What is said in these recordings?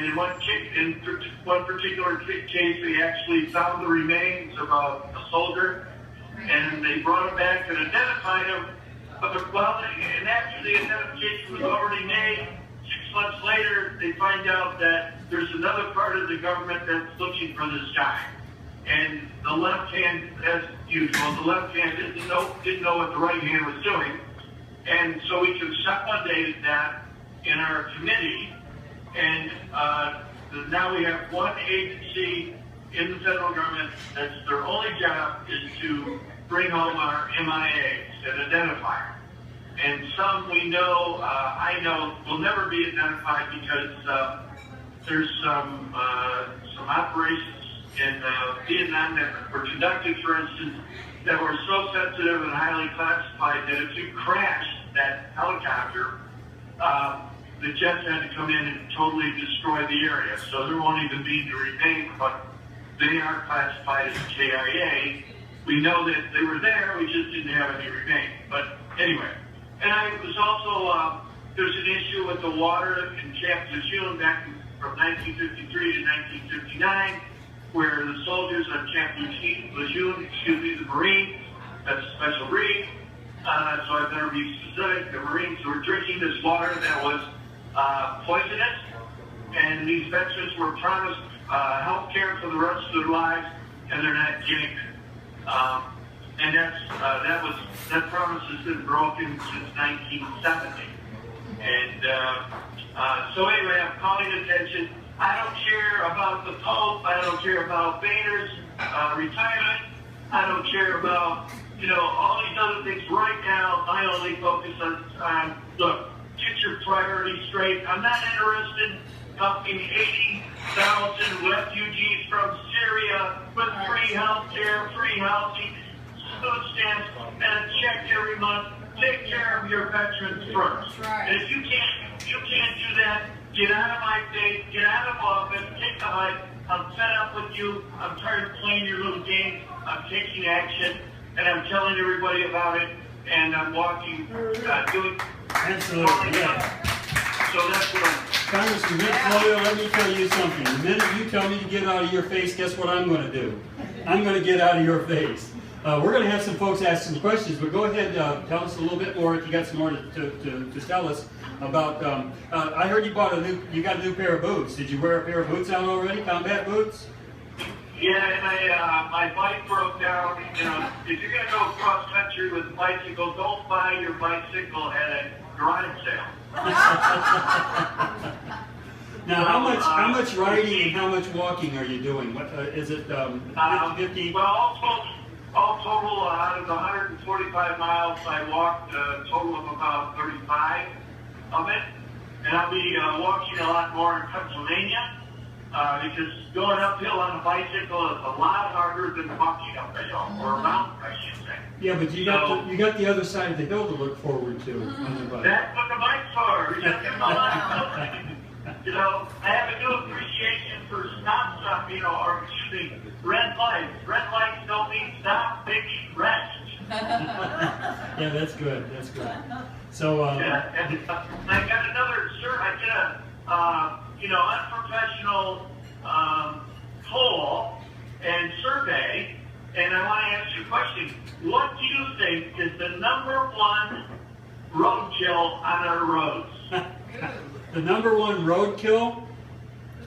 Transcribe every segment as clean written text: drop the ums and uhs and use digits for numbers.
And in one particular case, they actually found the remains of a soldier, and they brought him back and identified him. But and after the identification was already made, 6 months later, they find out that there's another part of the government that's looking for this guy. And the left hand, as usual, the left hand didn't know what the right hand was doing. And so we consolidated that in our committee. And now we have one agency in the federal government that's their only job is to bring home our MIAs and identify them. And some we know, I know, will never be identified because there's some operations in Vietnam that were conducted, for instance, that were so sensitive and highly classified that if you crashed that helicopter, the jets had to come in and totally destroy the area. So there won't even be the remains, but they are classified as KIA. We know that they were there, we just didn't have any remains. But anyway, and I was also, there's an issue with the water in Camp Lejeune back from 1953 to 1959, where the soldiers on Camp Lejeune, the Marines, that's a special breed, so I better be specific, the Marines were drinking this water that was poisonous, and these veterans were promised health care for the rest of their lives, and they're not getting it. And that promise has been broken since 1970. And so anyway, I'm calling attention. I don't care about the Pope. I don't care about Boehner's retirement. I don't care about, all these other things. Right now, I only focus on look, get your priorities straight. I'm not interested in helping 80,000 refugees from Syria with free health care, free housing, food stamps, and a check every month. Take care of your veterans first. Right. And if you can't do that, get out of my face, get out of office, take the hike. I'm fed up with you. I'm tired of playing your little games. I'm taking action, and I'm telling everybody about it, and I'm walking, doing... Absolutely, yeah. So that's what I'm... Congressman Vince Loyo, let me tell you something. The minute you tell me to get out of your face, guess what I'm going to do? I'm going to get out of your face. We're going to have some folks ask some questions, but go ahead, tell us a little bit more if you got some more to tell us about. I heard you got a new pair of boots. Did you wear a pair of boots out already? Combat boots? Yeah, and my bike broke down. If you're going to go cross country with a bicycle, don't buy your bicycle at a garage sale. Now, how much riding and how much walking are you doing? What is it? 50? Well, all total, out of the 145 miles, I walked a total of about 35 of it. And I'll be walking a lot more in Pennsylvania because going uphill on a bicycle is a lot harder than walking uphill, or a mountain, I should say. Yeah, but you got the other side of the hill to look forward to on the bike. That's what the bike's for. I have a new appreciation for stop, or excuse me, red lights. Red lights don't mean stop, they mean rest. Yeah, that's good. That's good. So, yeah, and I got another, sir. I get a, unprofessional poll and survey, and I want to ask you a question. What do you think is the #1 roadkill on our roads? The #1 roadkill?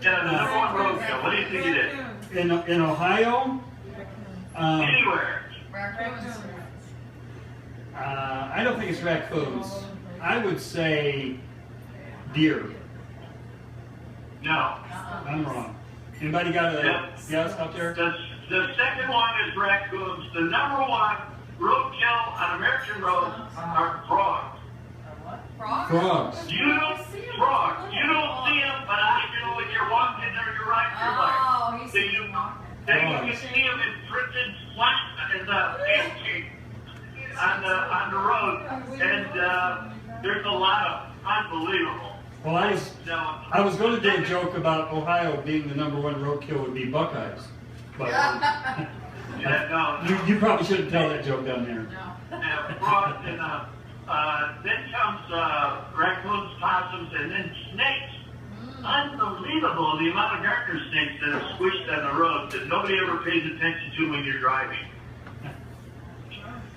Yeah, the #1 roadkill. What do you think it is? In Ohio? Anywhere. Raccoons. I don't think it's raccoons. I would say deer. No. I'm wrong. Anybody got a guess out there? The second one is raccoons. The #1 roadkill on American roads are frogs. Frogs. You don't see them, but I do when you're walking or you're riding your bike. Oh, he's You can see them imprinted flat in on the road, and there's a lot of unbelievable. Well, I was going to do a joke about Ohio being the #1 roadkill would be Buckeyes, but you probably shouldn't tell that joke down there. No. Frogs and then comes raccoons, possums, and then snakes. unbelievable the amount of garter snakes that are squished on the road that nobody ever pays attention to when you're driving.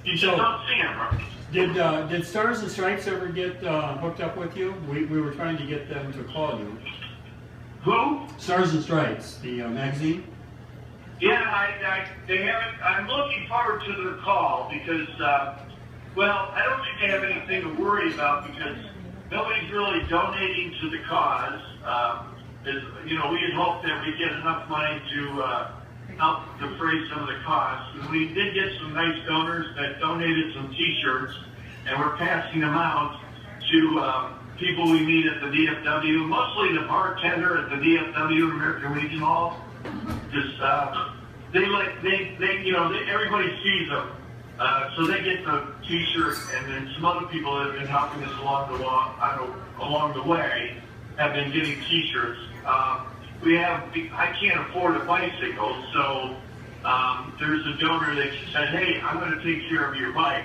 You just don't see them, right? Did Stars and Stripes ever get hooked up with you? We were trying to get them to call you. Who? Stars and Stripes, the magazine. Yeah, they haven't. I'm looking forward to their call because, well, I don't think they have anything to worry about because nobody's really donating to the cause. We had hoped that we'd get enough money to help defray some of the costs. And we did get some nice donors that donated some T-shirts, and we're passing them out to people we meet at the DFW, mostly the bartender at the DFW American Legion Hall. Just everybody sees them, so they get the T-shirt, and then some other people that have been helping us along the way have been getting T-shirts. I can't afford a bicycle, so there's a donor that said, hey, I'm going to take care of your bike.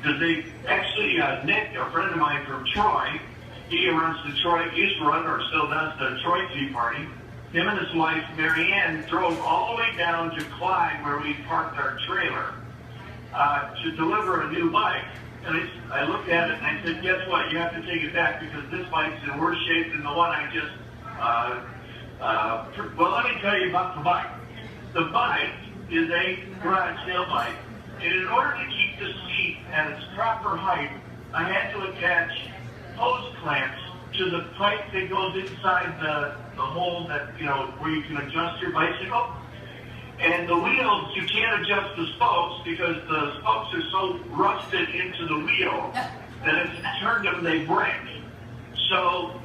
Because they actually, Nick, a friend of mine from Troy, he runs the Troy, used to run or still does the Troy Tea Party. Him and his wife, Mary Ann, drove all the way down to Clyde where we parked our trailer to deliver a new bike. And I looked at it and I said, guess what? You have to take it back because this bike's in worse shape than the one I just well, let me tell you about the bike. The bike is a garage sale bike, and in order to keep the seat at its proper height, I had to attach hose clamps to the pipe that goes inside the hole that, where you can adjust your bicycle. And the wheels, you can't adjust the spokes because the spokes are so rusted into the wheel that if you turn them, they break. So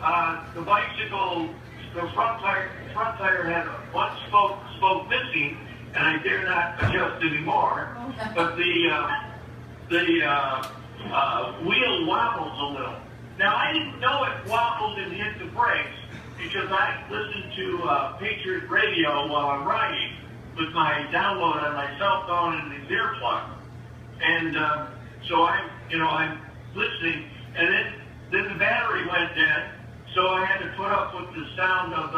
the bicycle, the front tire had one spoke missing, and I dare not adjust anymore. But the wheel wobbles a little. Now I didn't know it wobbled and hit the brakes because I listened to Patriot Radio while I'm riding with my download on my cell phone and these earplugs. And so I'm listening, and then the battery went dead. So I had to put up with the sound of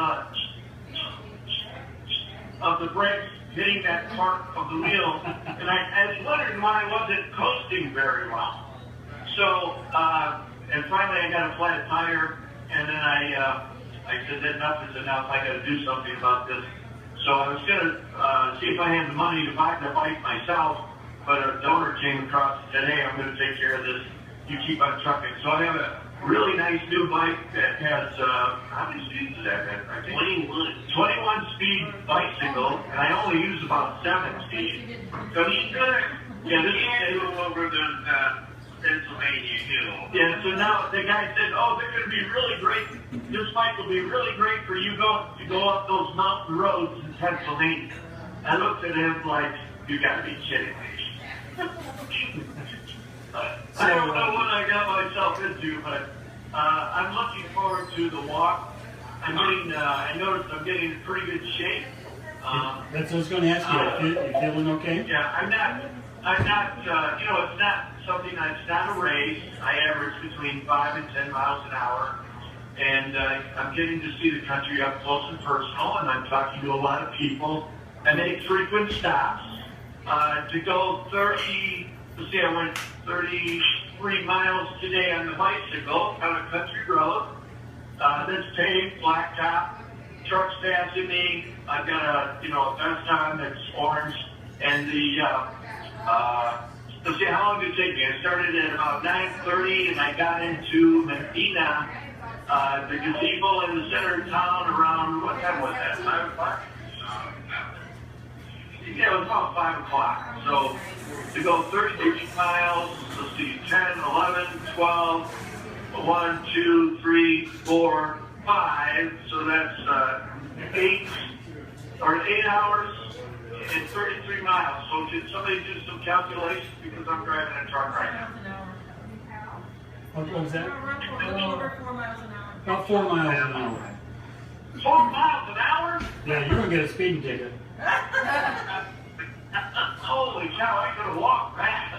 the brakes hitting that part of the wheel, and I was wondering why I wasn't coasting very well. So, and finally I got a flat tire, and then I said enough is enough. I got to do something about this. So I was going to see if I had the money to buy the bike myself, but a donor came across and said, hey, I'm going to take care of this. You keep on trucking. So I have a really nice new bike that has, how many speeds does that have? 21 speed bicycle, and I only use about 7 speed. So he's good. Yeah, this is over the Pennsylvania Hill. Yeah, so now the guy said, oh, they're going to be really great. This bike will be really great for you to go up those mountain roads in Pennsylvania. I looked at him like, you got to be kidding me. I don't know what I got myself into, but I'm looking forward to the walk. I noticed I'm getting in pretty good shape. That's what I was going to ask you. You feeling okay? Yeah, I'm not, it's not something it's not a race. I average between 5 and 10 miles an hour. And I'm getting to see the country up close and personal, and I'm talking to a lot of people. I make frequent stops to go 30, let's see, I went 33 miles today on the bicycle on a country road. That's paved, blacktop, trucks passing me. I've got a vest on that's orange, and let's see, how long did it take me? I started at about 9:30, and I got into Medina, the gazebo in the center of town around, what time was that, 5 o'clock? Yeah, it was about 5 o'clock. So to go 33 miles, let's see, 10, 11, 12, 1, 2, 3, 4, 5. So that's 8 hours and 33 miles. So did somebody do some calculations because I'm driving a truck right now? What was that? Over 4 miles an hour. About 4 miles an hour. 4 miles an hour? Yeah, you're going to get a speeding ticket. Holy cow, I could have walked that.